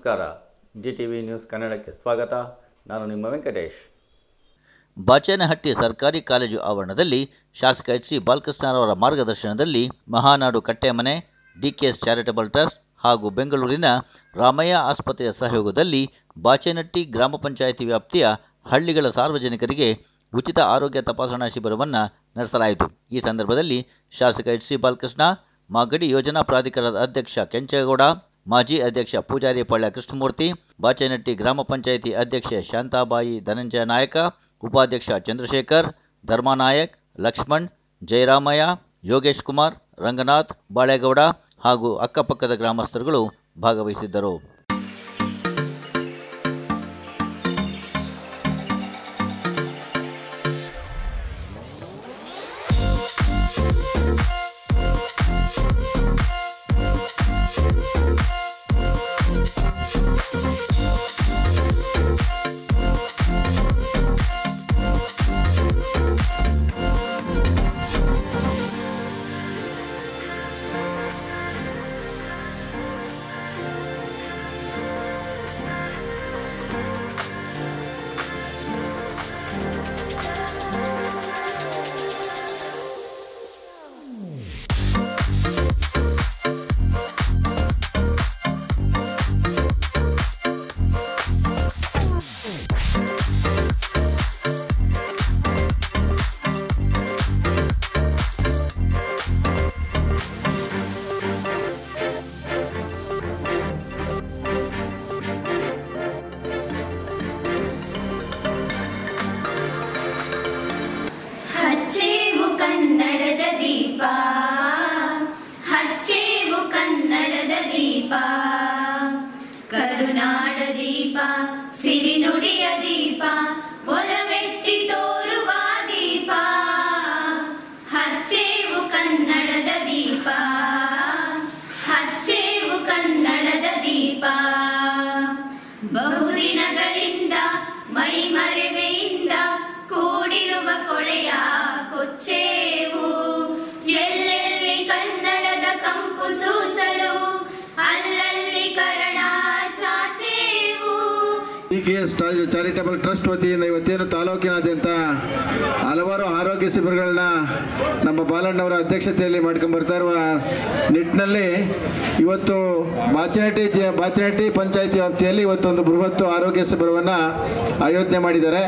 ನಮಸ್ಕಾರ. GTV news ಕನ್ನಡಕ್ಕೆ ಸ್ವಾಗತ. ನಾನು ನಿಮ್ಮ ವೆಂಕಟೇಶ್. ಬಾಚೇನಹಟ್ಟಿ ಸರ್ಕಾರಿ ಕಾಲೇಜು ಆವರಣದಲ್ಲಿ ಶಾಸಕ HC ಬಾಲಕೃಷ್ಣರವರ ಮಾರ್ಗದರ್ಶನದಲ್ಲಿ ಮಹಾನಾಡು ಕಟ್ಟೆಮನೆ, DKS ಚಾರಿಟಬಲ್ ಟ್ರಸ್ಟ್ ಹಾಗೂ ಬೆಂಗಳೂರಿನ ರಾಮಯ್ಯ ಆಸ್ಪತ್ರೆಯ ಸಹಯೋಗದಲ್ಲಿ ಬಾಚೇನಹಟ್ಟಿ ಗ್ರಾಮ ಪಂಚಾಯಿತಿ ವ್ಯಾಪ್ತಿಯ ಹಳ್ಳಿಗಳ ಸಾರ್ವಜನಿಕರಿಗೆ ಉಚಿತ ಆರೋಗ್ಯ ತಪಾಸಣಾ ಶಿಬಿರವನ್ನು ನಡೆಸಲಾಯಿತು. ಈ ಸಂದರ್ಭದಲ್ಲಿ ಶಾಸಕ HC ಬಾಲಕೃಷ್ಣ, ಮಾಗಡಿ ಯೋಜನಾ ಪ್ರಾಧಿಕಾರದ ಅಧ್ಯಕ್ಷ ಕೆಂಚೇಗೌಡ, ಮಾಜಿ ಅಧ್ಯಕ್ಷ ಪೂಜಾರಿ ಪಳ್ಳ ಕೃಷ್ಣಮೂರ್ತಿ, ಬಾಚೇನಹಟ್ಟಿ ಗ್ರಾಮ ಪಂಚಾಯಿತಿ ಅಧ್ಯಕ್ಷೆ ಶಾಂತಾಬಾಯಿ ಧನಂಜಯ ನಾಯಕ, ಉಪಾಧ್ಯಕ್ಷ ಚಂದ್ರಶೇಖರ್, ಧರ್ಮಾನಾಯಕ್, ಲಕ್ಷ್ಮಣ್, ಜಯರಾಮಯ್ಯ, ಯೋಗೇಶ್ ಕುಮಾರ್, ರಂಗನಾಥ್, ಬಾಳೇಗೌಡ ಹಾಗೂ ಅಕ್ಕಪಕ್ಕದ ಗ್ರಾಮಸ್ಥರುಗಳು ಭಾಗವಹಿಸಿದ್ದರು. ಹಚ್ಚೇವು ಕನ್ನಡದ ದೀಪ, ಹಚ್ಚೇವು ಕನ್ನಡದ ದೀಪ, ಕರುನಾಡ ದೀಪ, ಸಿರಿನುಡಿಯ ದೀಪ, ಒಲವೆತ್ತಿ ತೋರುವ ದೀಪ. ಹಚ್ಚೇವು ಕನ್ನಡದ ದೀಪ, ಹಚ್ಚೇವು ಕನ್ನಡದ ದೀಪ. ಬಹುದಿನಗಳಿಂದ ಮೈಮರೆವೆಯಿಂದ ಕೂಡಿರುವ ಕೊಳೆಯ ಕೊಚ್ಚೇವು, ಎಲ್ಲೆಲ್ಲಿ ಕನ್ನಡದ ಕಂಪು ಸೂಸಲು ಅಲ್ಲಲ್ಲಿ ಕರಣ ಚಾಚೇವು. DKS ಚಾರಿಟಬಲ್ ಟ್ರಸ್ಟ್ ವತಿಯಿಂದ ಇವತ್ತೇನು ತಾಲೂಕಿನಾದ್ಯಂತ ಹಲವಾರು ಆರೋಗ್ಯ ಶಿಬಿರಗಳನ್ನ ನಮ್ಮ ಬಾಲಣ್ಣವರ ಅಧ್ಯಕ್ಷತೆಯಲ್ಲಿ ಮಾಡ್ಕೊಂಡು ಬರ್ತಾ ಇರುವ ನಿಟ್ಟಿನಲ್ಲಿ ಇವತ್ತು ಬಾಚೇನಹಟ್ಟಿ ಪಂಚಾಯಿತಿ ವ್ಯಾಪ್ತಿಯಲ್ಲಿ ಇವತ್ತೊಂದು ಬೃಹತ್ ಆರೋಗ್ಯ ಶಿಬಿರವನ್ನು ಆಯೋಜನೆ ಮಾಡಿದ್ದಾರೆ.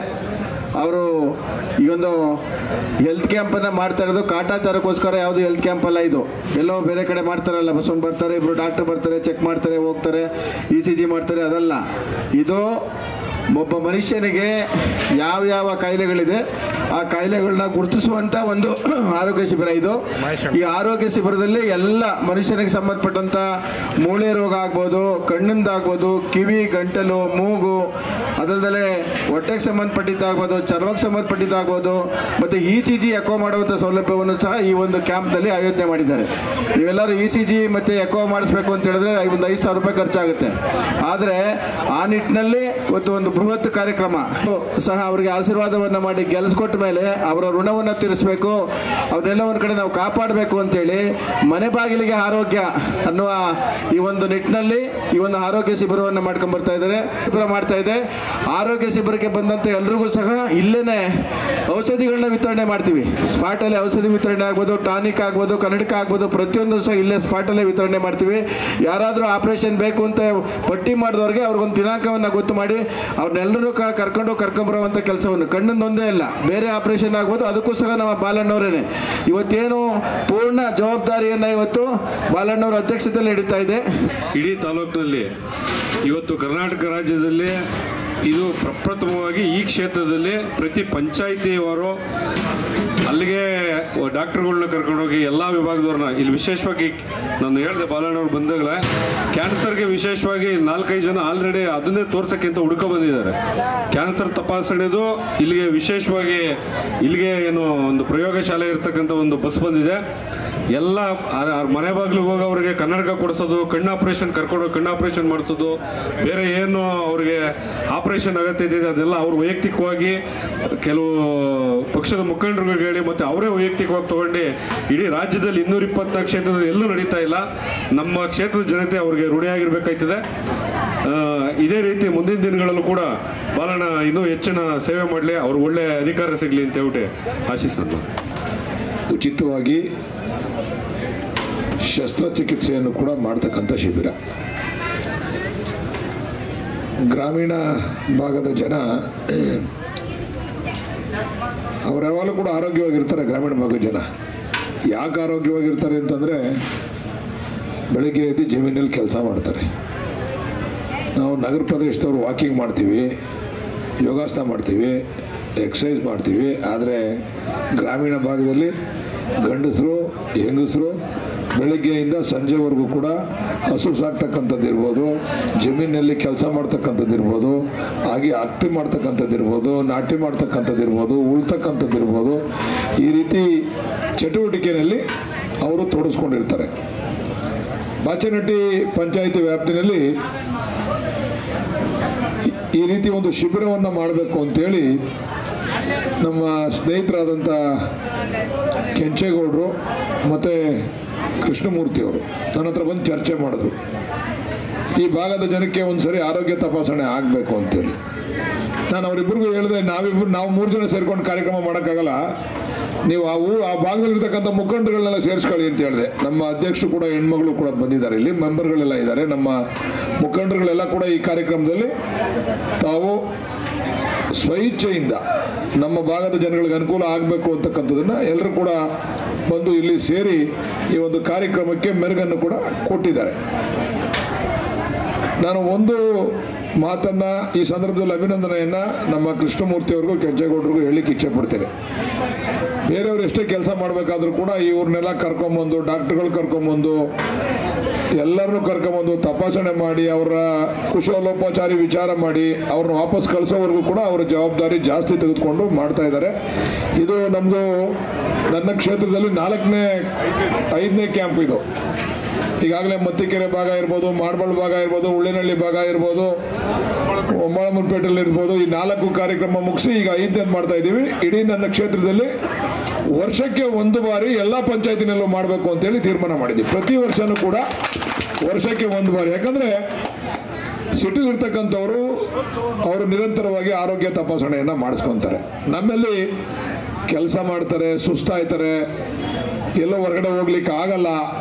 ಅವರು ಈ ಒಂದು ಹೆಲ್ತ್ ಕ್ಯಾಂಪನ್ನು ಮಾಡ್ತಾ ಇರೋದು ಕಾಟಾಚಾರಕ್ಕೋಸ್ಕರ, ಯಾವುದು ಹೆಲ್ತ್ ಕ್ಯಾಂಪ್ ಅಲ್ಲ ಇದು. ಎಲ್ಲೋ ಬೇರೆ ಕಡೆ ಮಾಡ್ತಾರಲ್ಲ, ಬಸ್ಸೊಂದು ಬರ್ತಾರೆ, ಇಬ್ಬರು ಡಾಕ್ಟರ್ ಬರ್ತಾರೆ, ಚೆಕ್ ಮಾಡ್ತಾರೆ, ಹೋಗ್ತಾರೆ, ECG ಮಾಡ್ತಾರೆ, ಅದಲ್ಲ. ಇದು ಒಬ್ಬ ಮನುಷ್ಯನಿಗೆ ಯಾವ ಕಾಯಿಲೆಗಳಿದೆ ಆ ಕಾಯಿಲೆಗಳನ್ನ ಗುರುತಿಸುವಂಥ ಒಂದು ಆರೋಗ್ಯ ಶಿಬಿರ ಇದು. ಈ ಆರೋಗ್ಯ ಶಿಬಿರದಲ್ಲಿ ಎಲ್ಲ ಮನುಷ್ಯನಿಗೆ ಸಂಬಂಧಪಟ್ಟಂಥ ಮೂಳೆ ರೋಗ ಆಗ್ಬೋದು, ಕಣ್ಣಿಂದಾಗ್ಬೋದು, ಕಿವಿ, ಗಂಟಲು, ಮೂಗು, ಅದಲ್ಲದೆ ಹೊಟ್ಟೆಗೆ ಸಂಬಂಧಪಟ್ಟಿದ್ದಾಗ್ಬೋದು, ಚರ್ಮಕ್ಕೆ ಸಂಬಂಧಪಟ್ಟಿದ್ದಾಗ್ಬೋದು, ಮತ್ತು ECG ಎಕೋ ಮಾಡುವಂಥ ಸೌಲಭ್ಯವನ್ನು ಸಹ ಈ ಒಂದು ಕ್ಯಾಂಪ್ನಲ್ಲಿ ಆಯೋಜನೆ ಮಾಡಿದ್ದಾರೆ. ನೀವೆಲ್ಲರೂ ECG ಮತ್ತು ಎಕೋ ಮಾಡಿಸ್ಬೇಕು ಅಂತ ಹೇಳಿದ್ರೆ ಒಂದು 5,000 ರೂಪಾಯಿ ಖರ್ಚಾಗುತ್ತೆ. ಆದರೆ ಆ ನಿಟ್ಟಿನಲ್ಲಿ ಇವತ್ತು ಒಂದು ಬೃಹತ್ ಕಾರ್ಯಕ್ರಮ ಸಹ ಅವರಿಗೆ ಆಶೀರ್ವಾದವನ್ನು ಮಾಡಿ ಗೆಲ್ಲಿಸ್ಕೊಟ್ಟ ಮೇಲೆ ಅವರ ಋಣವನ್ನು ತೀರಿಸಬೇಕು, ಅವನ್ನೆಲ್ಲ ಒಂದು ಕಡೆ ನಾವು ಕಾಪಾಡಬೇಕು ಅಂತೇಳಿ ಮನೆ ಬಾಗಿಲಿಗೆ ಆರೋಗ್ಯ ಅನ್ನುವ ಈ ಒಂದು ನಿಟ್ಟಿನಲ್ಲಿ ಈ ಒಂದು ಆರೋಗ್ಯ ಶಿಬಿರವನ್ನು ಮಾಡ್ಕೊಂಡು ಬರ್ತಾ ಇದ್ದಾರೆ. ಶಿಬಿರ ಮಾಡ್ತಾ ಇದೆ. ಆರೋಗ್ಯ ಶಿಬಿರಕ್ಕೆ ಬಂದಂತೆ ಎಲ್ರಿಗೂ ಸಹ ಇಲ್ಲೇನೆ ಔಷಧಿಗಳನ್ನ ವಿತರಣೆ ಮಾಡ್ತೀವಿ. ಸ್ಪಾಟಲ್ಲೇ ಔಷಧಿ ವಿತರಣೆ ಆಗ್ಬೋದು, ಟಾನಿಕ್ ಆಗ್ಬೋದು, ಕನ್ನಡಕ ಆಗ್ಬೋದು, ಪ್ರತಿಯೊಂದು ಸಹ ಇಲ್ಲೇ ಸ್ಪಾಟಲ್ಲೇ ವಿತರಣೆ ಮಾಡ್ತೀವಿ. ಯಾರಾದರೂ ಆಪರೇಷನ್ ಬೇಕು ಅಂತ ಪಟ್ಟಿ ಮಾಡಿದವ್ರಿಗೆ ಅವ್ರಿಗೊಂದು ದಿನಾಂಕವನ್ನು ಗೊತ್ತು ಮಾಡಿ ಅವ್ರನ್ನೆಲ್ಲರೂ ಕರ್ಕೊಂಬರುವಂಥ ಕೆಲಸವನ್ನು, ಕಣ್ಣಿಂದೊಂದೇ ಇಲ್ಲ, ಬೇರೆ ಆಪರೇಷನ್ ಆಗ್ಬೋದು, ಅದಕ್ಕೂ ಸಹ ನಮ್ಮ ಬಾಲಣ್ಣವರೇನೆ ಇವತ್ತೇನು ಪೂರ್ಣ ಜವಾಬ್ದಾರಿಯನ್ನು ಇವತ್ತು ಬಾಲಣ್ಣವರ ಅಧ್ಯಕ್ಷತೆಯಲ್ಲಿ ನಡೀತಾ ಇದೆ. ಇಡೀ ತಾಲೂಕಿನಲ್ಲಿ ಇವತ್ತು ಕರ್ನಾಟಕ ರಾಜ್ಯದಲ್ಲಿ ಇದು ಪ್ರಪ್ರಥಮವಾಗಿ ಈ ಕ್ಷೇತ್ರದಲ್ಲಿ ಪ್ರತಿ ಪಂಚಾಯಿತಿಯವರು ಅಲ್ಲಿಗೆ ಡಾಕ್ಟರ್ಗಳನ್ನ ಕರ್ಕೊಂಡೋಗಿ ಎಲ್ಲ ವಿಭಾಗದವ್ರನ್ನ ಇಲ್ಲಿ ವಿಶೇಷವಾಗಿ ನಾನು ಹೇಳಿದೆ, ಬಾಲಣ್ಣವ್ರು ಬಂದಾಗಲೇ ಕ್ಯಾನ್ಸರ್ಗೆ ವಿಶೇಷವಾಗಿ 4-5 ಜನ ಆಲ್ರೆಡಿ ಅದನ್ನೇ ತೋರ್ಸೋಕ್ಕೆ ಅಂತ ಹುಡುಕೋ ಬಂದಿದ್ದಾರೆ. ಕ್ಯಾನ್ಸರ್ ತಪಾಸಣೆದು ಇಲ್ಲಿಗೆ ವಿಶೇಷವಾಗಿ ಇಲ್ಲಿಗೆ ಏನು ಒಂದು ಪ್ರಯೋಗಶಾಲೆ ಇರ್ತಕ್ಕಂಥ ಒಂದು ಬಸ್ ಬಂದಿದೆ. ಎಲ್ಲ ಮನೆ ಬಾಗಿಲಿಗೆ ಹೋಗಿ ಅವ್ರಿಗೆ ಕನ್ನಡಕ ಕೊಡಿಸೋದು, ಕಣ್ಣು ಆಪರೇಷನ್ ಮಾಡಿಸೋದು, ಬೇರೆ ಏನು ಅವ್ರಿಗೆ ಆಪರೇಷನ್ ಅಗತ್ಯ ಇದೆ ಅದೆಲ್ಲ ಅವ್ರು ವೈಯಕ್ತಿಕವಾಗಿ ಕೆಲವು ಪಕ್ಷದ ಮುಖಂಡರುಗಳಿಗೆ ಹೇಳಿ ಮತ್ತು ಅವರೇ ವೈಯಕ್ತಿಕವಾಗಿ ತಗೊಂಡು ಇಡೀ ರಾಜ್ಯದಲ್ಲಿ 224 ಕ್ಷೇತ್ರದಲ್ಲಿ ಎಲ್ಲೂ ನಡೀತಾ ಇಲ್ಲ. ನಮ್ಮ ಕ್ಷೇತ್ರದ ಜನತೆ ಅವ್ರಿಗೆ ಋಣಿಯಾಗಿರ್ಬೇಕಾಯ್ತದೆ. ಇದೇ ರೀತಿ ಮುಂದಿನ ದಿನಗಳಲ್ಲೂ ಕೂಡ ಬಾಲಣ್ಣ ಇನ್ನೂ ಹೆಚ್ಚಿನ ಸೇವೆ ಮಾಡಲಿ, ಅವ್ರು ಒಳ್ಳೆ ಅಧಿಕಾರ ಸಿಗಲಿ ಅಂತ ಹೇಳ್ಬಿಟ್ಟು ಆಶಿಸ್ತಾರೆ. ಉಚಿತವಾಗಿ ಶಸ್ತ್ರಚಿಕಿತ್ಸೆಯನ್ನು ಕೂಡ ಮಾಡ್ತಕ್ಕಂಥ ಶಿಬಿರ. ಗ್ರಾಮೀಣ ಭಾಗದ ಜನ ಅವರು ಯಾವಾಗಲೂ ಕೂಡ ಆರೋಗ್ಯವಾಗಿರ್ತಾರೆ. ಗ್ರಾಮೀಣ ಭಾಗದ ಜನ ಯಾಕೆ ಆರೋಗ್ಯವಾಗಿರ್ತಾರೆ ಅಂತಂದರೆ ಬೆಳಗ್ಗೆ ಎದ್ದು ಜಮೀನಲ್ಲಿ ಕೆಲಸ ಮಾಡ್ತಾರೆ. ನಾವು ನಗರ ಪ್ರದೇಶದವರು ವಾಕಿಂಗ್ ಮಾಡ್ತೀವಿ, ಯೋಗಾಸನ ಮಾಡ್ತೀವಿ, ಎಕ್ಸಸೈಸ್ ಮಾಡ್ತೀವಿ. ಆದರೆ ಗ್ರಾಮೀಣ ಭಾಗದಲ್ಲಿ ಗಂಡಸರು ಹೆಂಗಸರು ಬೆಳಗ್ಗೆಯಿಂದ ಸಂಜೆವರೆಗೂ ಕೂಡ ಹಸು ಸಾಕ್ತಕ್ಕಂಥದ್ದು ಇರ್ಬೋದು, ಜಮೀನಲ್ಲಿ ಕೆಲಸ ಮಾಡ್ತಕ್ಕಂಥದ್ದು ಇರ್ಬೋದು, ಹಾಗೆ ಹತ್ತಿ ಮಾಡ್ತಕ್ಕಂಥದ್ದು ಇರ್ಬೋದು, ನಾಟಿ ಮಾಡ್ತಕ್ಕಂಥದ್ದು ಇರ್ಬೋದು, ಉಳ್ತಕ್ಕಂಥದ್ದು ಇರ್ಬೋದು, ಈ ರೀತಿ ಚಟುವಟಿಕೆಯಲ್ಲಿ ಅವರು ತೊಡಗಿಸ್ಕೊಂಡಿರ್ತಾರೆ. ಬಾಚನಹಟ್ಟಿ ಪಂಚಾಯಿತಿ ವ್ಯಾಪ್ತಿನಲ್ಲಿ ಈ ರೀತಿ ಒಂದು ಶಿಬಿರವನ್ನು ಮಾಡಬೇಕು ಅಂತೇಳಿ ನಮ್ಮ ಸ್ನೇಹಿತರಾದಂಥ ಕೆಂಚೇಗೌಡರು ಮತ್ತು ಕೃಷ್ಣಮೂರ್ತಿಯವರು ನನ್ನ ಹತ್ರ ಬಂದು ಚರ್ಚೆ ಮಾಡಿದ್ರು. ಈ ಭಾಗದ ಜನಕ್ಕೆ ಒಂದ್ಸರಿ ಆರೋಗ್ಯ ತಪಾಸಣೆ ಆಗಬೇಕು ಅಂತೇಳಿ. ನಾನು ಅವರಿಬ್ಬರಿಗೂ ಹೇಳಿದೆ, ನಾವು 3 ಜನ ಸೇರ್ಕೊಂಡು ಕಾರ್ಯಕ್ರಮ ಮಾಡೋಕ್ಕಾಗಲ್ಲ, ನೀವು ಆ ಭಾಗದಲ್ಲಿರ್ತಕ್ಕಂಥ ಮುಖಂಡಗಳನ್ನೆಲ್ಲ ಸೇರಿಸ್ಕೊಳ್ಳಿ ಅಂತ ಹೇಳಿದೆ. ನಮ್ಮ ಅಧ್ಯಕ್ಷರು ಕೂಡ ಹೆಣ್ಮಗಳು ಕೂಡ ಬಂದಿದ್ದಾರೆ, ಇಲ್ಲಿ ಮೆಂಬರ್ಗಳೆಲ್ಲ ಇದ್ದಾರೆ. ನಮ್ಮ ಮುಖಂಡರುಗಳೆಲ್ಲ ಕೂಡ ಈ ಕಾರ್ಯಕ್ರಮದಲ್ಲಿ ತಾವು ಸ್ವಇಚ್ಛೆಯಿಂದ ನಮ್ಮ ಭಾಗದ ಜನಗಳಿಗೆ ಅನುಕೂಲ ಆಗಬೇಕು ಅಂತಕ್ಕಂಥದ್ದನ್ನು ಎಲ್ಲರೂ ಕೂಡ ಬಂದು ಇಲ್ಲಿ ಸೇರಿ ಈ ಒಂದು ಕಾರ್ಯಕ್ರಮಕ್ಕೆ ಮೆರುಗನ್ನು ಕೂಡ ಕೊಟ್ಟಿದ್ದಾರೆ. ನಾನು ಒಂದು ಮಾತನ್ನು ಈ ಸಂದರ್ಭದಲ್ಲಿ ಅಭಿನಂದನೆಯನ್ನು ನಮ್ಮ ಕೃಷ್ಣಮೂರ್ತಿಯವ್ರಿಗೂ ಕೆಂಚೇಗೌಡರಿಗೂ ಹೇಳಲಿಕ್ಕೆ ಇಚ್ಛೆ ಪಡ್ತೇನೆ. ಬೇರೆಯವರು ಎಷ್ಟೇ ಕೆಲಸ ಮಾಡಬೇಕಾದ್ರೂ ಕೂಡ ಇವ್ರನ್ನೆಲ್ಲ ಕರ್ಕೊಂಬಂದು, ಡಾಕ್ಟರ್ಗಳು ಕರ್ಕೊಂಬಂದು, ಎಲ್ಲರನ್ನೂ ಕರ್ಕೊಂಬಂದು ತಪಾಸಣೆ ಮಾಡಿ, ಅವರ ಕುಶಲೋಪಚಾರಿ ವಿಚಾರ ಮಾಡಿ ಅವ್ರನ್ನ ವಾಪಸ್ ಕಳಿಸೋವರೆಗೂ ಕೂಡ ಅವರ ಜವಾಬ್ದಾರಿ ಜಾಸ್ತಿ ತೆಗೆದುಕೊಂಡು ಮಾಡ್ತಾ ಇದ್ದಾರೆ. ಇದು ನಮ್ಮದು ನನ್ನ ಕ್ಷೇತ್ರದಲ್ಲಿ 5ನೇ ಕ್ಯಾಂಪ್ ಇದು. ಈಗಾಗಲೇ ಮತ್ತಿಕೆರೆ ಭಾಗ ಇರ್ಬೋದು, ಮಾಡಬಾಳ್ ಭಾಗ ಇರ್ಬೋದು, ಉಳ್ಳಿನಹಳ್ಳಿ ಭಾಗ ಇರ್ಬೋದು, ಒಮ್ಮಳಮುಲ್ಪೇಟೆಯಲ್ಲಿ ಇರ್ಬೋದು, ಈ 4 ಕಾರ್ಯಕ್ರಮ ಮುಗಿಸಿ ಈಗ 5ನೇದು ಮಾಡ್ತಾ ಇದ್ದೀವಿ. ಇಡೀ ನನ್ನ ಕ್ಷೇತ್ರದಲ್ಲಿ ವರ್ಷಕ್ಕೆ 1 ಬಾರಿ ಎಲ್ಲ ಪಂಚಾಯತಿನಲ್ಲೂ ಮಾಡಬೇಕು ಅಂತೇಳಿ ತೀರ್ಮಾನ ಮಾಡಿದ್ದೀವಿ. ಪ್ರತಿ ವರ್ಷನೂ ಕೂಡ ವರ್ಷಕ್ಕೆ 1 ಬಾರಿ. ಯಾಕಂದರೆ ಸಿಟಿಲಿರ್ತಕ್ಕಂಥವರು ಅವರು ನಿರಂತರವಾಗಿ ಆರೋಗ್ಯ ತಪಾಸಣೆಯನ್ನು ಮಾಡಿಸ್ಕೊತಾರೆ. ನಮ್ಮಲ್ಲಿ ಕೆಲಸ ಮಾಡ್ತಾರೆ, ಸುಸ್ತಾಯ್ತಾರೆ, ಎಲ್ಲೋ ಹೊರಗಡೆ ಹೋಗ್ಲಿಕ್ಕೆ ಆಗಲ್ಲ,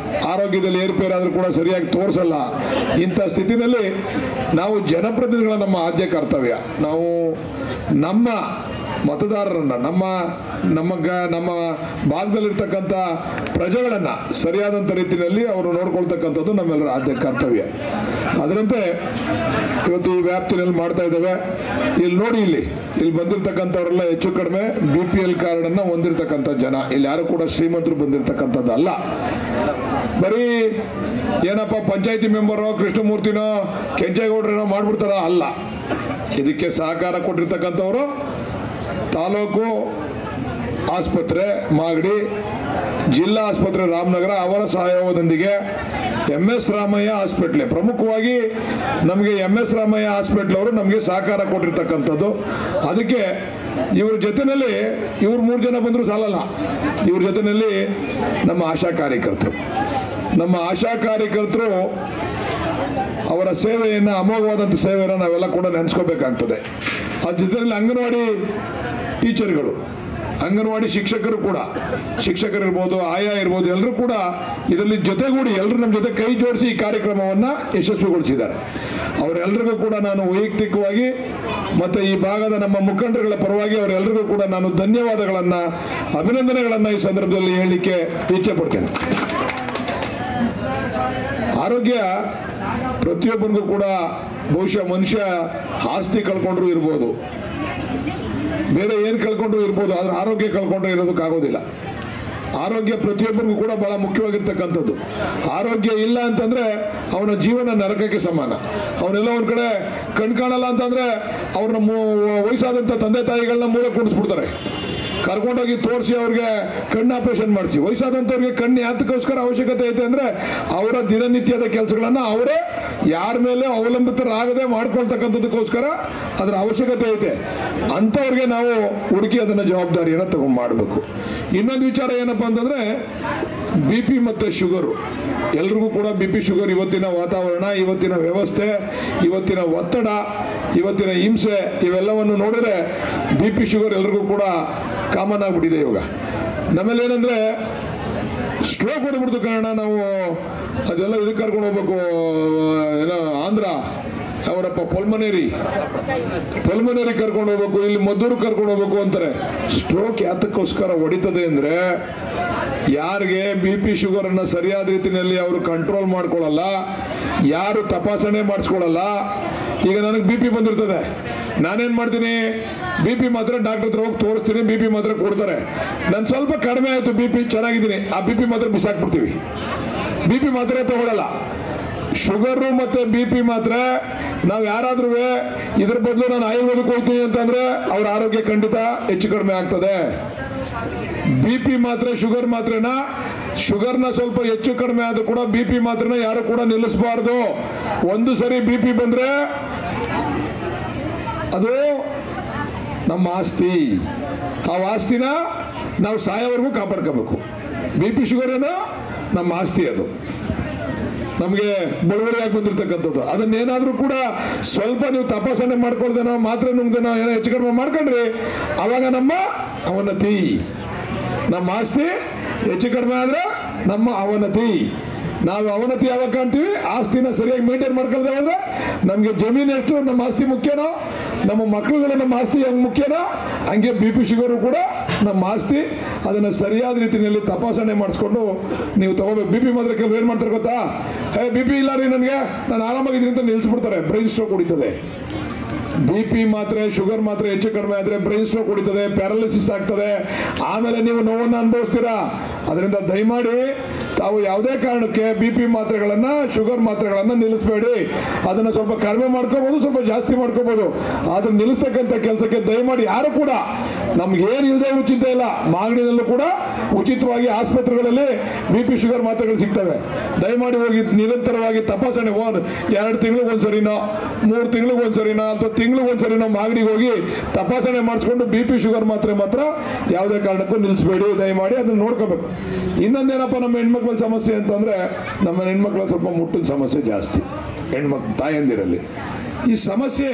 ಆರೋಗ್ಯದಲ್ಲಿ ಏರುಪೇರಾದರೂ ಕೂಡ ಸರಿಯಾಗಿ ತೋರಿಸಲ್ಲ. ಇಂಥ ಸ್ಥಿತಿನಲ್ಲಿ ನಾವು ಜನಪ್ರತಿನಿಧಿಗಳ ನಮ್ಮ ಆದ್ಯ ಕರ್ತವ್ಯ, ನಾವು ನಮ್ಮ ಮತದಾರರನ್ನು, ನಮ್ಮ ಭಾಗದಲ್ಲಿರ್ತಕ್ಕಂಥ ಪ್ರಜೆಗಳನ್ನು ಸರಿಯಾದಂಥ ರೀತಿಯಲ್ಲಿ ಅವರು ನೋಡ್ಕೊಳ್ತಕ್ಕಂಥದ್ದು ನಮ್ಮೆಲ್ಲರ ಆದ್ಯ ಕರ್ತವ್ಯ. ಅದರಂತೆ ಇವತ್ತು ಈ ವ್ಯಾಪ್ತಿನಲ್ಲಿ ಮಾಡ್ತಾ ಇದ್ದೇವೆ. ಇಲ್ಲಿ ನೋಡಿ, ಇಲ್ಲಿ ಬಂದಿರತಕ್ಕಂಥವರೆಲ್ಲ ಹೆಚ್ಚು ಕಡಿಮೆ BPL ಕಾರ್ಡನ್ನು ಹೊಂದಿರತಕ್ಕಂಥ ಜನ. ಇಲ್ಲಿ ಯಾರು ಕೂಡ ಶ್ರೀಮಂತರು ಬಂದಿರತಕ್ಕಂಥದ್ದು ಅಲ್ಲ. ಬರೀ ಏನಪ್ಪ ಪಂಚಾಯತಿ ಮೆಂಬರೋ ಕೃಷ್ಣಮೂರ್ತಿನೋ ಕೆಂಚೇಗೌಡರೇನೋ ಮಾಡ್ಬಿಡ್ತಾರ, ಅಲ್ಲ. ಇದಕ್ಕೆ ಸಹಕಾರ ಕೊಟ್ಟಿರ್ತಕ್ಕಂಥವರು ತಾಲೂಕು ಆಸ್ಪತ್ರೆ ಮಾಗಡಿ, ಜಿಲ್ಲಾ ಆಸ್ಪತ್ರೆ ರಾಮನಗರ ಅವರ ಸಹಯೋಗದೊಂದಿಗೆ MS ರಾಮಯ್ಯ ಹಾಸ್ಪಿಟ್ಲ್, ಪ್ರಮುಖವಾಗಿ ನಮಗೆ MS ರಾಮಯ್ಯ ಹಾಸ್ಪಿಟ್ಲ್ ಅವರು ನಮಗೆ ಸಹಕಾರ ಕೊಟ್ಟಿರ್ತಕ್ಕಂಥದ್ದು. ಅದಕ್ಕೆ ಇವ್ರ ಜೊತೆಯಲ್ಲಿ ಇವ್ರು 3 ಜನ ಬಂದರೂ ಸಾಲಲ್ಲ. ಇವ್ರ ಜೊತೆಯಲ್ಲಿ ನಮ್ಮ ಆಶಾ ಕಾರ್ಯಕರ್ತರು ಅವರ ಸೇವೆಯನ್ನು, ಅಮೋಘವಾದಂಥ ಸೇವೆಯನ್ನು ನಾವೆಲ್ಲ ಕೂಡ ನೆನೆಸ್ಕೋಬೇಕಾಗ್ತದೆ. ಅದ್ರ ಜೊತೆಯಲ್ಲಿ ಅಂಗನವಾಡಿ ಟೀಚರ್ಗಳು, ಅಂಗನವಾಡಿ ಶಿಕ್ಷಕರು ಕೂಡ, ಶಿಕ್ಷಕರಿರ್ಬೋದು, ಆಯಾ ಇರ್ಬೋದು, ಎಲ್ಲರೂ ಕೂಡ ಇದರಲ್ಲಿ ಜೊತೆಗೂಡಿ ಎಲ್ಲರೂ ನಮ್ಮ ಜೊತೆ ಕೈ ಜೋಡಿಸಿ ಈ ಕಾರ್ಯಕ್ರಮವನ್ನು ಯಶಸ್ವಿಗೊಳಿಸಿದ್ದಾರೆ. ಅವರೆಲ್ಲರಿಗೂ ಕೂಡ ನಾನು ವೈಯಕ್ತಿಕವಾಗಿ ಮತ್ತು ಈ ಭಾಗದ ನಮ್ಮ ಮುಖಂಡರುಗಳ ಪರವಾಗಿ ಅವರೆಲ್ಲರಿಗೂ ಕೂಡ ನಾನು ಧನ್ಯವಾದಗಳನ್ನು, ಅಭಿನಂದನೆಗಳನ್ನು ಈ ಸಂದರ್ಭದಲ್ಲಿ ಹೇಳಲಿಕ್ಕೆ ಇಚ್ಛೆ ಪಡ್ತೇನೆ. ಆರೋಗ್ಯ ಪ್ರತಿಯೊಬ್ಬರಿಗೂ ಕೂಡ ಬಹುಶಃ ಮನುಷ್ಯ ಆಸ್ತಿ ಕಳ್ಕೊಂಡ್ರು ಇರ್ಬೋದು, ಬೇರೆ ಏನು ಕಳ್ಕೊಂಡ್ರು ಇರ್ಬೋದು, ಆದ್ರೆ ಆರೋಗ್ಯ ಕಳ್ಕೊಂಡ್ರೆ ಇರೋದಕ್ಕಾಗೋದಿಲ್ಲ. ಆರೋಗ್ಯ ಪ್ರತಿಯೊಬ್ಬರಿಗೂ ಕೂಡ ಬಹಳ ಮುಖ್ಯವಾಗಿರ್ತಕ್ಕಂಥದ್ದು. ಆರೋಗ್ಯ ಇಲ್ಲ ಅಂತಂದ್ರೆ ಅವನ ಜೀವನ ನರಕಕ್ಕೆ ಸಮಾನ. ಅವನೆಲ್ಲ ಒಂದ್ ಕಡೆ ಕಣ್ಕಾಣಲ್ಲ ಅಂತಂದ್ರೆ ಅವ್ರನ್ನ ವಯಸ್ಸಾದಂಥ ತಂದೆ ತಾಯಿಗಳನ್ನ ಮೂಲೆ ಕೂಡಿಸ್ಬಿಡ್ತಾರೆ. ಕರ್ಕೊಂಡೋಗಿ ತೋರಿಸಿ ಅವ್ರಿಗೆ ಕಣ್ಣು ಆಪರೇಷನ್ ಮಾಡಿಸಿ. ವಯಸ್ಸಾದಂಥವ್ರಿಗೆ ಕಣ್ಣು ಯಾತಕ್ಕೋಸ್ಕರ ಅವಶ್ಯಕತೆ ಐತೆ ಅಂದರೆ ಅವರ ದಿನನಿತ್ಯದ ಕೆಲಸಗಳನ್ನು ಅವರೇ ಯಾರ ಮೇಲೆ ಅವಲಂಬಿತರಾಗದೆ ಮಾಡ್ಕೊಳ್ತಕ್ಕಂಥದಕ್ಕೋಸ್ಕರ ಅದರ ಅವಶ್ಯಕತೆ ಐತೆ. ಅಂಥವ್ರಿಗೆ ನಾವು ಹುಡುಕಿ ಅದನ್ನು ಜವಾಬ್ದಾರಿಯನ್ನು ತಗೊಂಡು ಮಾಡಬೇಕು. ಇನ್ನೊಂದು ವಿಚಾರ ಏನಪ್ಪ ಅಂತಂದರೆ BP ಮತ್ತು ಶುಗರು. ಎಲ್ರಿಗೂ ಕೂಡ BP ಶುಗರ್ ಇವತ್ತಿನ ವಾತಾವರಣ, ಇವತ್ತಿನ ವ್ಯವಸ್ಥೆ, ಇವತ್ತಿನ ಒತ್ತಡ, ಇವತ್ತಿನ ಹಿಂಸೆ ಇವೆಲ್ಲವನ್ನು ನೋಡಿದ್ರೆ BP ಶುಗರ್ ಎಲ್ರಿಗೂ ಕೂಡ ಕಾಮನ್ ಆಗಿಬಿಟ್ಟಿದೆ ಇವಾಗ. ನಮ್ಮಲ್ಲಿ ಏನಂದರೆ ಸ್ಟ್ರೋಕ್ ಹೊಡೆದ್ಬಿಡ್ತು ಕಾರಣ ನಾವು ಅದೆಲ್ಲ ಇದಕ್ಕೆ ಕರ್ಕೊಂಡು ಹೋಗ್ಬೇಕು, ಏನೋ ಆಂಧ್ರ ಅವರಪ್ಪ ಪಲ್ಮನೇರಿ ಕರ್ಕೊಂಡು ಹೋಗ್ಬೇಕು, ಇಲ್ಲಿ ಮದ್ದೂರು ಕರ್ಕೊಂಡು ಹೋಗ್ಬೇಕು ಅಂತಾರೆ. ಸ್ಟ್ರೋಕ್ ಯಾತಕ್ಕೋಸ್ಕರ ಹೊಡಿತದೆ ಅಂದರೆ ಯಾರಿಗೆ BP ಶುಗರನ್ನು ಸರಿಯಾದ ರೀತಿಯಲ್ಲಿ ಅವರು ಕಂಟ್ರೋಲ್ ಮಾಡ್ಕೊಳ್ಳಲ್ಲ, ಯಾರು ತಪಾಸಣೆ ಮಾಡಿಸ್ಕೊಳ್ಳಲ್ಲ. ಈಗ ನನಗೆ BP ಬಂದಿರ್ತದೆ, ನಾನೇನು ಮಾಡ್ತೀನಿ, BP ಮಾತ್ರ ಡಾಕ್ಟರ್ ಹತ್ರ ಹೋಗಿ ತೋರಿಸ್ತೀನಿ, BP ಮಾತ್ರ ಕೊಡ್ತಾರೆ. ನಾನು ಸ್ವಲ್ಪ ಕಡಿಮೆ ಆಯಿತು, BP ಚೆನ್ನಾಗಿದ್ದೀನಿ, ಆ BP ಮಾತ್ರ ಬಿಸಾಕ್ಬಿಡ್ತೀವಿ, BP ಮಾತ್ರ ತಗೊಳ್ಳಲ್ಲ. ಶುಗರು ಮತ್ತು BP ಮಾತ್ರ ನಾವು ಯಾರಾದ್ರೂ ಇದ್ರ ಬದಲು ನಾನು ಆಯುರ್ವೇದಕ್ಕೆ ಹೋಗ್ತೀನಿ ಅಂತಂದ್ರೆ ಅವ್ರ ಆರೋಗ್ಯ ಖಂಡಿತ ಹೆಚ್ಚು ಕಡಿಮೆ ಆಗ್ತದೆ. BP ಮಾತ್ರ ಶುಗರ್ ಮಾತ್ರನ, ಶುಗರ್ನ ಸ್ವಲ್ಪ ಹೆಚ್ಚು ಕಡಿಮೆ ಆದ್ರೂ ಕೂಡ BP ಮಾತ್ರನ ಯಾರು ಕೂಡ ನಿಲ್ಲಿಸಬಾರ್ದು. ಒಂದು ಸರಿ BP ಬಂದ್ರೆ ಅದು ನಮ್ಮ ಆಸ್ತಿ, ಆ ಆಸ್ತಿನ ನಾವು ಸಾಯೋವರೆಗೂ ಕಾಪಾಡ್ಕೋಬೇಕು. BP ಶುಗರ್ ಏನೋ ನಮ್ಮ ಆಸ್ತಿ, ಅದು ನಮಗೆ ಬಳುವಳಿಯಾಗಿ ಬಂದಿರ್ತಕ್ಕಂಥದ್ದು. ಅದನ್ನೇನಾದ್ರೂ ಕೂಡ ಸ್ವಲ್ಪ ನೀವು ತಪಾಸಣೆ ಮಾಡ್ಕೊಳ್ದೇನೋ, ಮಾತ್ರೆ ನುಂಗ್ದೇನೋ ಏನೋ ಹೆಚ್ಚು ಕಡಿಮೆ ಮಾಡ್ಕೊಂಡ್ರಿ, ಅವಾಗ ನಮ್ಮ ಅವನತಿ, ನಮ್ಮ ಆಸ್ತಿ ಹೆಚ್ಚು ಕಡಿಮೆ ಆದ್ರೆ ನಮ್ಮ ಅವನತಿ. ನಾವು ಅವನತಿ ಯಾವಾಗ ಕಾಣ್ತೀವಿ, ಆಸ್ತಿನ ಸರಿಯಾಗಿ ಮೇಂಟೈನ್ ಮಾಡ್ಕೊಳ್ದೆ ಹೋದ್ರೆ ನಮಗೆ ಜಮೀನು ಎಷ್ಟು ನಮ್ಮ ಆಸ್ತಿ ಮುಖ್ಯನೋ, ನಮ್ಮ ಮಕ್ಕಳುಗಳು ನಮ್ಮ ಆಸ್ತಿ ಹೆಂಗೆ ಮುಖ್ಯನೋ, ಹಂಗೆ BP ಶುಗರು ಕೂಡ ನಮ್ಮ ಆಸ್ತಿ. ಅದನ್ನು ಸರಿಯಾದ ರೀತಿಯಲ್ಲಿ ತಪಾಸಣೆ ಮಾಡಿಸ್ಕೊಂಡು ನೀವು ತಗೋಬೇಕು. BP ಮಾತ್ರ ಕೆಲವು ಏನು ಮಾಡ್ತಾರೆ ಗೊತ್ತಾ, BP ಇಲ್ಲ ರೀ ನನಗೆ, ನಾನು ಆರಾಮಾಗಿದ್ದೀನಿ ಅಂತ ನಿಲ್ಲಿಸ್ಬಿಡ್ತಾರೆ, ಬ್ರೈನ್ ಸ್ಟ್ರೋಕ್ ಹೊಡಿತದೆ. BP ಮಾತ್ರೆ ಶುಗರ್ ಮಾತ್ರೆ ಹೆಚ್ಚು ಕಡಿಮೆ ಆದರೆ ಬ್ರೈನ್ ಸ್ಟ್ರೋಕ್ ಹೊಡಿತದೆ, ಪ್ಯಾರಾಲಿಸಿಸ್ ಆಗ್ತದೆ, ಆಮೇಲೆ ನೀವು ನೋವನ್ನು ಅನುಭವಿಸ್ತೀರಾ. ಅದರಿಂದ ದಯಮಾಡಿ ತಾವು ಯಾವುದೇ ಕಾರಣಕ್ಕೆ BP ಮಾತ್ರೆಗಳನ್ನು, ಶುಗರ್ ಮಾತ್ರೆಗಳನ್ನು ನಿಲ್ಲಿಸಬೇಡಿ. ಅದನ್ನು ಸ್ವಲ್ಪ ಕಡಿಮೆ ಮಾಡ್ಕೋಬಹುದು, ಸ್ವಲ್ಪ ಜಾಸ್ತಿ ಮಾಡ್ಕೋಬಹುದು, ಆದ್ರೆ ನಿಲ್ಲಿಸ್ತಕ್ಕಂಥ ಕೆಲಸಕ್ಕೆ ದಯಮಾಡಿ ಯಾರು ಕೂಡ, ನಮ್ಗೇನು ಇಲ್ಲದೆ ಚಿಂತೆ ಇಲ್ಲ, ಮಾಗಡಿನಲ್ಲೂ ಕೂಡ ಉಚಿತವಾಗಿ ಆಸ್ಪತ್ರೆಗಳಲ್ಲಿ BP ಶುಗರ್ ಮಾತ್ರೆಗಳು ಸಿಗ್ತವೆ. ದಯಮಾಡಿ ಹೋಗಿ ನಿರಂತರವಾಗಿ ತಪಾಸಣೆ, 2 ತಿಂಗಳಿಗೆ ಒಂದ್ಸರಿನೋ, 3 ತಿಂಗಳಿಗೆ ಒಂದ್ಸರಿನೋ ಅಥವಾ ತಿಂಗಳಿಗೆ ಒಂದ್ಸರಿನೋ ಮಾಗಡಿಗೆ ಹೋಗಿ ತಪಾಸಣೆ ಮಾಡಿಸ್ಕೊಂಡು BP ಶುಗರ್ ಮಾತ್ರ ಯಾವುದೇ ಕಾರಣಕ್ಕೂ ನಿಲ್ಲಿಸಬೇಡಿ. ದಯಮಾಡಿ ಅದನ್ನ ನೋಡ್ಕೋಬೇಕು. ಇನ್ನೊಂದೇನಪ್ಪ ನಮ್ಮ ಹೆಣ್ಮಕ್ಳ ಸಮಸ್ಯೆ ಅಂತಂದ್ರೆ, ನಮ್ಮ ಹೆಣ್ಮಕ್ಳ ಸ್ವಲ್ಪ ಮುಟ್ಟಿನ ಸಮಸ್ಯೆ ಜಾಸ್ತಿ, ಹೆಣ್ಮಕ್ಳು ತಾಯಂದಿರಲ್ಲಿ. ಈ ಸಮಸ್ಯೆ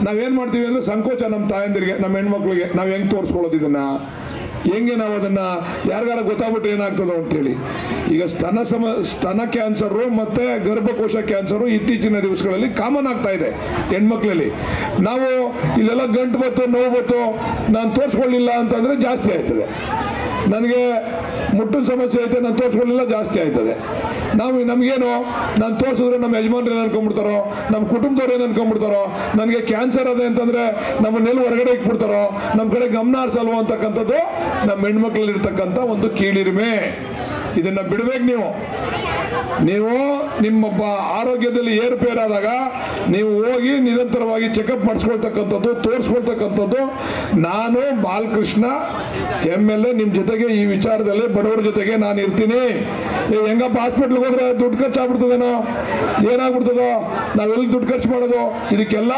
ನಾವೇನ್ ಮಾಡ್ತೀವಿ ಅಂದ್ರೆ ಸಂಕೋಚ, ನಮ್ಮ ತಾಯಂದಿರಿಗೆ, ನಮ್ಮ ಹೆಣ್ಮಕ್ಳಿಗೆ ನಾವು ಹೆಂಗ್ ತೋರಿಸ್ಕೊಳ್ಳೋದು, ಇದನ್ನ ಹೆಂಗೆ ನಾವು ಅದನ್ನ ಯಾರಿಗಾರ ಗೊತ್ತಾಗ್ಬಿಟ್ರೆ ಏನಾಗ್ತದೋ ಅಂತೇಳಿ. ಈಗ ಸ್ತನ ಕ್ಯಾನ್ಸರು ಮತ್ತೆ ಗರ್ಭಕೋಶ ಕ್ಯಾನ್ಸರು ಇತ್ತೀಚಿನ ದಿವಸಗಳಲ್ಲಿ ಕಾಮನ್ ಆಗ್ತಾ ಇದೆ ಹೆಣ್ಮಕ್ಳಲ್ಲಿ. ನಾವು ಇಲ್ಲೆಲ್ಲ ಗಂಟು ಬತ್ತು, ನೋವು ಬತ್ತು, ನಾನು ತೋರಿಸ್ಕೊಳ್ಳಿಲ್ಲ ಅಂತಂದ್ರೆ ಜಾಸ್ತಿ ಆಯ್ತದೆ. ನನಗೆ ಮುಟ್ಟಿನ ಸಮಸ್ಯೆ ಐತೆ, ನಾನು ತೋರಿಸ್ಕೊಳ್ಳಿಲ್ಲ, ಜಾಸ್ತಿ ಆಯ್ತದೆ. ನಮಗೇನು, ನಾನು ತೋರಿಸಿದ್ರೆ ನಮ್ಮ ಯಜಮಾನ್ರು ಏನು ಅನ್ಕೊಂಡ್ಬಿಡ್ತಾರೋ, ನಮ್ಮ ಕುಟುಂಬದವ್ರು ಏನು ಅನ್ಕೊಂಡ್ಬಿಡ್ತಾರೋ, ನನಗೆ ಕ್ಯಾನ್ಸರ್ ಅದೇ ಅಂತಂದ್ರೆ ನಮ್ಮನ್ನೆಲ್ಲ ಹೊರಗಡೆ ಇಟ್ಬಿಡ್ತಾರೋ, ನಮ್ಮ ಕಡೆ ಗಮನ ಹರಿಸಲ್ವೋ ಅಂತಕ್ಕಂಥದ್ದು ನಮ್ಮ ಹೆಣ್ಮಕ್ಳಲ್ಲಿ ಇರ್ತಕ್ಕಂಥ ಒಂದು ಕೀಳಿರಿಮೆ. ಇದನ್ನ ಬಿಡ್ಬೇಕು. ನೀವು ನಿಮ್ಮ ಆರೋಗ್ಯದಲ್ಲಿ ಏರುಪೇರಾದಾಗ ನೀವು ಹೋಗಿ ನಿರಂತರವಾಗಿ ಚೆಕಪ್ ಮಾಡಿಸ್ಕೊಳ್ತಕ್ಕಂಥದ್ದು, ತೋರಿಸ್ಕೊಳ್ತಕ್ಕಂಥದ್ದು. ನಾನು ಬಾಲಕೃಷ್ಣ MLA ನಿಮ್ಮ ಜೊತೆಗೆ ಈ ವಿಚಾರದಲ್ಲಿ ಬಡವರ ಜೊತೆಗೆ ನಾನು ಇರ್ತೀನಿ. ಹೆಂಗಪ್ಪ ಹಾಸ್ಪಿಟ್ಲ್ಗೆ ಹೋದ್ರೆ ದುಡ್ಡು ಖರ್ಚಾಗ್ಬಿಡ್ತದೇನೋ, ಏನಾಗ್ಬಿಡ್ತದೋ, ನಾವೆಲ್ಲಿ ದುಡ್ಡು ಖರ್ಚು ಮಾಡೋದು? ಇದಕ್ಕೆಲ್ಲ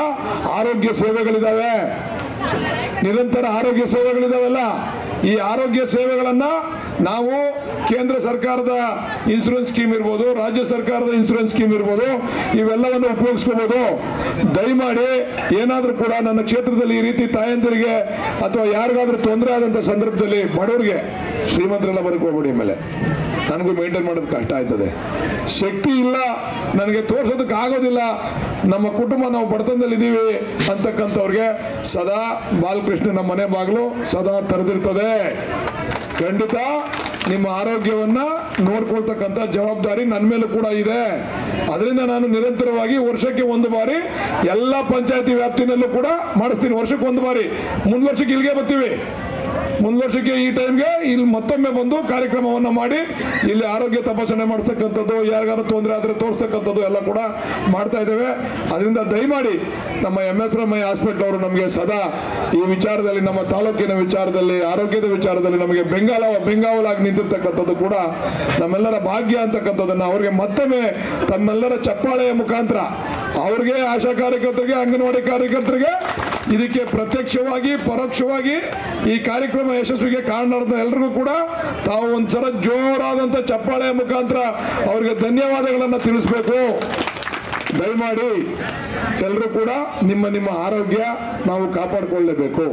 ಆರೋಗ್ಯ ಸೇವೆಗಳಿದಾವೆ, ನಿರಂತರ ಆರೋಗ್ಯ ಸೇವೆಗಳಿದಾವಲ್ಲ. ಈ ಆರೋಗ್ಯ ಸೇವೆಗಳನ್ನ ನಾವು ಕೇಂದ್ರ ಸರ್ಕಾರದ ಇನ್ಶೂರೆನ್ಸ್ ಸ್ಕೀಮ್ ಇರ್ಬೋದು, ರಾಜ್ಯ ಸರ್ಕಾರದ ಇನ್ಶೂರೆನ್ಸ್ ಸ್ಕೀಮ್ ಇರ್ಬೋದು, ಇವೆಲ್ಲವನ್ನು ಉಪಯೋಗಿಸ್ಕೋಬಹುದು. ದಯಮಾಡಿ ಏನಾದ್ರೂ ಕೂಡ ನನ್ನ ಕ್ಷೇತ್ರದಲ್ಲಿ ಈ ರೀತಿ ತಾಯಂದಿರಿಗೆ ಅಥವಾ ಯಾರಿಗಾದ್ರೂ ತೊಂದರೆ ಆದಂತ ಸಂದರ್ಭದಲ್ಲಿ ಬಡವರಿಗೆ, ಶ್ರೀಮಂತರೆಲ್ಲ ಬರ್ಕೋಬೇಡಿ. ಮೇಲೆ ನನಗೂ ಮೇಂಟೈನ್ ಮಾಡೋದು ಕಷ್ಟ ಆಯ್ತದೆ, ಶಕ್ತಿ ಇಲ್ಲ, ನನಗೆ ತೋರ್ಸೋದಕ್ಕೆ ಆಗೋದಿಲ್ಲ, ನಮ್ಮ ಕುಟುಂಬ ನಾವು ಬಡತನದಲ್ಲಿ ಇದ್ದೀವಿ ಅಂತಕ್ಕಂಥವ್ರಿಗೆ ಸದಾ ಬಾಲಕೃಷ್ಣ ನಮ್ಮ ಮನೆ ಬಾಗಿಲು ಸದಾ ತೆರೆದಿರ್ತದೆ. ಖಂಡಿತ ನಿಮ್ಮ ಆರೋಗ್ಯವನ್ನ ನೋಡ್ಕೊಳ್ತಕ್ಕಂಥ ಜವಾಬ್ದಾರಿ ನನ್ನ ಮೇಲೂ ಕೂಡ ಇದೆ. ಅದರಿಂದ ನಾನು ನಿರಂತರವಾಗಿ ವರ್ಷಕ್ಕೆ 1 ಬಾರಿ ಎಲ್ಲ ಪಂಚಾಯತಿ ವ್ಯಾಪ್ತಿನಲ್ಲೂ ಕೂಡ ಮಾಡಿಸ್ತೀನಿ. ವರ್ಷಕ್ಕೆ 1 ಬಾರಿ, ಮುಂದ್ ವರ್ಷಕ್ಕೆ ಇಲ್ಲಿಗೆ ಬರ್ತೀವಿ. ಮುಂದಿನ ವರ್ಷಕ್ಕೆ ಈ ಟೈಮ್ಗೆ ಇಲ್ಲಿ ಮತ್ತೊಮ್ಮೆ ಬಂದು ಕಾರ್ಯಕ್ರಮವನ್ನು ಮಾಡಿ ಇಲ್ಲಿ ಆರೋಗ್ಯ ತಪಾಸಣೆ ಮಾಡಿಸ್ತಕ್ಕಂಥದ್ದು, ಯಾರಿಗಾರು ತೊಂದರೆ ಆದರೆ ತೋರಿಸ್ತಕ್ಕಂಥದ್ದು ಎಲ್ಲ ಕೂಡ ಮಾಡ್ತಾ ಇದ್ದೇವೆ. ಅದರಿಂದ ದಯಮಾಡಿ ನಮ್ಮ MS ರಾಮಯ್ಯ ಹಾಸ್ಪಿಟಲ್ ಅವರು ನಮಗೆ ಸದಾ ಈ ವಿಚಾರದಲ್ಲಿ, ನಮ್ಮ ತಾಲೂಕಿನ ವಿಚಾರದಲ್ಲಿ, ಆರೋಗ್ಯದ ವಿಚಾರದಲ್ಲಿ ನಮಗೆ ಬೆಂಗಾವಲಾಗಿ ನಿಂತಿರ್ತಕ್ಕಂಥದ್ದು ಕೂಡ ನಮ್ಮೆಲ್ಲರ ಭಾಗ್ಯ ಅಂತಕ್ಕಂಥದ್ದನ್ನು ಅವ್ರಿಗೆ ಮತ್ತೊಮ್ಮೆ ತಮ್ಮೆಲ್ಲರ ಚಪ್ಪಾಳೆಯ ಮುಖಾಂತರ ಅವ್ರಿಗೆ, ಆಶಾ ಕಾರ್ಯಕರ್ತರಿಗೆ, ಅಂಗನವಾಡಿ ಕಾರ್ಯಕರ್ತರಿಗೆ, ಇದಕ್ಕೆ ಪ್ರತ್ಯಕ್ಷವಾಗಿ ಪರೋಕ್ಷವಾಗಿ ಈ ಕಾರ್ಯಕ್ರಮ ಯಶಸ್ವಿಗೆ ಕಾರಣರಾದ ಎಲ್ರಿಗೂ ಕೂಡ ತಾವು ಒಂದ್ಸಲ ಜೋರಾದಂತ ಚಪ್ಪಾಳೆಯ ಮುಖಾಂತರ ಅವರಿಗೆ ಧನ್ಯವಾದಗಳನ್ನು ತಿಳಿಸಬೇಕು. ದಯಮಾಡಿ ಎಲ್ಲರೂ ಕೂಡ ನಿಮ್ಮ ಆರೋಗ್ಯ ನಾವು ಕಾಪಾಡಿಕೊಳ್ಳಲೇಬೇಕು.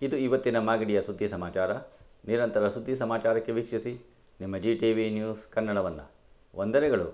ಇದು ಇವತ್ತಿನ ಮಾಗಡಿಯ ಸುದ್ದಿ ಸಮಾಚಾರ. ನಿರಂತರ ಸುದ್ದಿ ಸಮಾಚಾರಕ್ಕೆ ವೀಕ್ಷಿಸಿ ನಿಮ್ಮ GTV ನ್ಯೂಸ್ ಕನ್ನಡವನ್ನು. ವಂದನೆಗಳು.